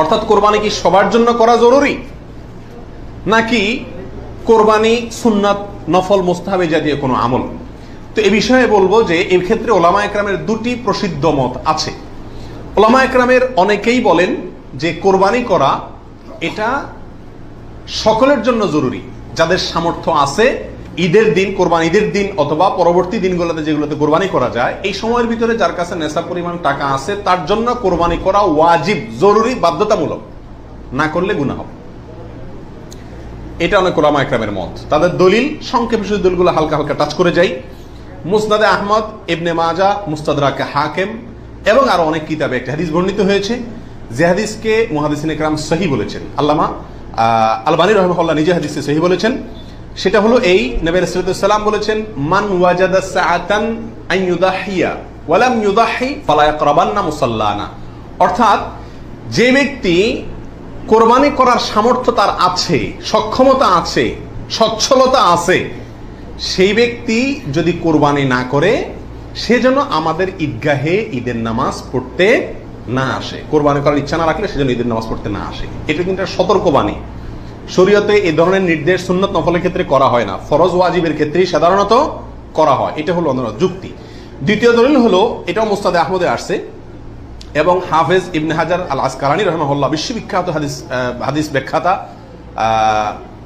অর্থাৎ কোরবানি কি সবার জন্য করা জরুরি, নাকি কোরবানি সুন্নাত, নফল, মুস্তাহাবি জাতীয় কোনো আমল? তো এই বিষয়ে বলবো যে এই ক্ষেত্রে ওলামা একরামের দুটি প্রসিদ্ধ মত আছে। ওলামা একরামের অনেকেই বলেন যে কোরবানি করা এটা সকলের জন্য জরুরি, যাদের সামর্থ্য আছে ঈদের দিন, কোরবানি ঈদের দিন অথবা পরবর্তী দিনগুলোতে যেগুলোতে কোরবানি করা যায়, এই সময়ের ভিতরে যার কাছে নেশা পরিমাণ টাকা আছে তার জন্য কোরবানি করা ওয়াজিব, জরুরি, বাধ্যতামূলক, না করলে গুনাহ হবে। এটা অনেক ওলামা একরামের মত। তাদের দলিল সংক্ষেপে শুধু দলিলগুলো হালকা হালকা টাচ করে যাই। মুসনাদে আহমদ, ইবনে মাজা, মুস্তাদরাকে হাকিম এবং আরো অনেক কিতাবে একটা হাদিস বর্ণিত হয়েছে, যে হাদিসকে মুহাদ্দিসিন ইকরাম সহিহ বলেছেন। আল্লামা আলবানী রাহিমাহুল্লাহ নিজে হাদিসকে সহিহ বলেছেন। সেটা হলো এই, নবী সাল্লাল্লাহু আলাইহি ওয়াসাল্লাম বলেছেন, মান ওয়াজাদা সাআতান আন ইউদাহিয়া ওয়া লাম ইউদাহি ফালা ইয়াকরাবান্না মুসাল্লানা। অর্থাৎ যে ব্যক্তি কোরবানি করার সামর্থ্য তার আছে, সক্ষমতা আছে, সচ্ছলতা আছে, সেই ব্যক্তি যদি কোরবানি না করে সে যেন আমাদের ঈদগাহে ঈদের নামাজ পড়তে না আসে। কোরবানি করার ইচ্ছা না রাখলে সেজন্য ঈদের নামাজ পড়তে না আসে। এটা কিন্তু সতর্কবাণী। শরীয়তে এই ধরনের নির্দেশ সুন্নত নফলের ক্ষেত্রে করা হয় না, ফরজ ওয়াজিবের ক্ষেত্রেই সাধারণত করা হয়। এটা হলো অন্যান্য যুক্তি। দ্বিতীয় দলিল হলো, এটাও মুস্তাদে আহমদে আসছে এবং হাফেজ ইবনে হাজার আল আসকালানী রাহিমাহুল্লাহ বিশ্ববিখ্যাত হাদিস ব্যাখ্যাতা,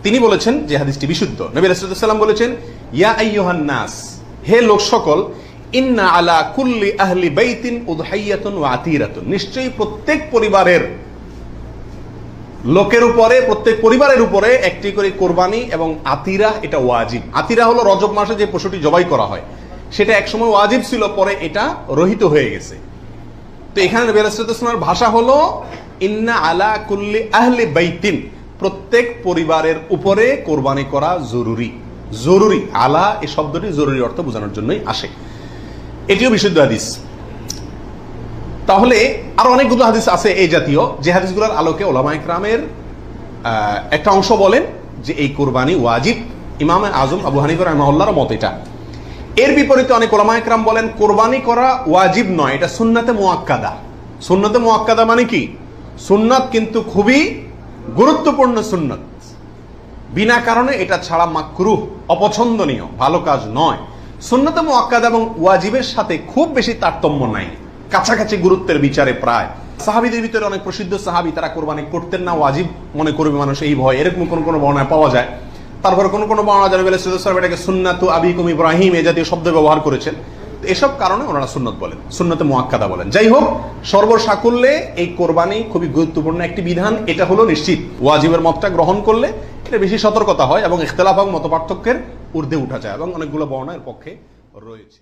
তিনি বলেছেন যে হাদিসটি বিশুদ্ধ। নবী রাসূলুল্লাহ সাল্লাল্লাহু আলাইহি ওয়াসাল্লাম বলেছেন, ইয়া আইয়ুহান নাস, হে লোক সকল, ইন্না আলা কুল্লি আহলি বাইতিন উদহাইয়াতুন ওয়া আতিরাতুন, নিশ্চয়ই প্রত্যেক পরিবারের লোকের উপরে, প্রত্যেক পরিবারের উপরে একটি করে কোরবানি এবং আতিরা, এটা ওয়াজিব। আতিরা হলো রজব মাসে যে পশুটি জবাই করা হয়, সেটা একসময় ওয়াজিব ছিল, পরে এটা রহিত হয়ে গেছে। তো এখানে নবী সাল্লাল্লাহু আলাইহি ওয়াসাল্লামের ভাষা হলো ইন্না আলা কুল্লি আহলি বাইতিন, প্রত্যেক পরিবারের উপরে কোরবানি করা জরুরি। জরুরি, আলা এই শব্দটি জরুরি অর্থ বোঝানোর জন্যই আসে। এটিও বিশুদ্ধ হাদিস। তাহলে আরো অনেকগুলো হাদিস আছে এই জাতীয়, যে হাদিসগুলোর আলোকে ওলামা ইকরামের একটা অংশ বলেন যে এই কোরবানি ওয়াজিব। ইমাম আজম আবু হানিফা রাহিমাহুল্লাহর মত এটা। এর বিপরীতে অনেক ওলামা ইকরাম বলেন কোরবানি করা ওয়াজিব নয়, এটা সুন্নাতে মুআক্কাদা। সুন্নাতে মুআক্কাদা মানে কি? সুন্নাত কিন্তু খুবই গুরুত্বপূর্ণ সুন্নাত, বিনা কারণে এটা ছাড়া মাকরুহ, অপছন্দনীয়, ভালো কাজ নয়। সুন্নাতে মুআক্কাদা এবং ওয়াজিবের সাথে খুব বেশি তারতম্য নাই, কাছাকাছি গুরুত্বের বিচারে প্রায়। সাহাবীদের ভিতরে অনেক প্রসিদ্ধ সাহাবী, তারা কোরবানি করতেন না, ওয়াজিব মনে করবে মানুষ এই ভয়, এরকম কোন কোন বর্ণনা পাওয়া যায়। তারপরে কোন কোন বর্ণনা জানাবে এটাকে সুন্নাতু আবিকুম ইব্রাহিম এই জাতীয় শব্দ ব্যবহার করেছেন। এসব কারণে ওনারা সুন্নত বলেন, সুন্নতে মুআক্কাদা বলেন। যাই হোক, সর্বসাকুল্যে এই কোরবানি খুবই গুরুত্বপূর্ণ একটি বিধান, এটা হলো নিশ্চিত। ওয়াজিবের মতটা গ্রহণ করলে এটা বেশি সতর্কতা হয় এবং ইখতিলাফ এবং মতপার্থক্যের ঊর্ধ্বে উঠা যায় এবং অনেকগুলো বর্ণনা এর পক্ষে রয়েছে।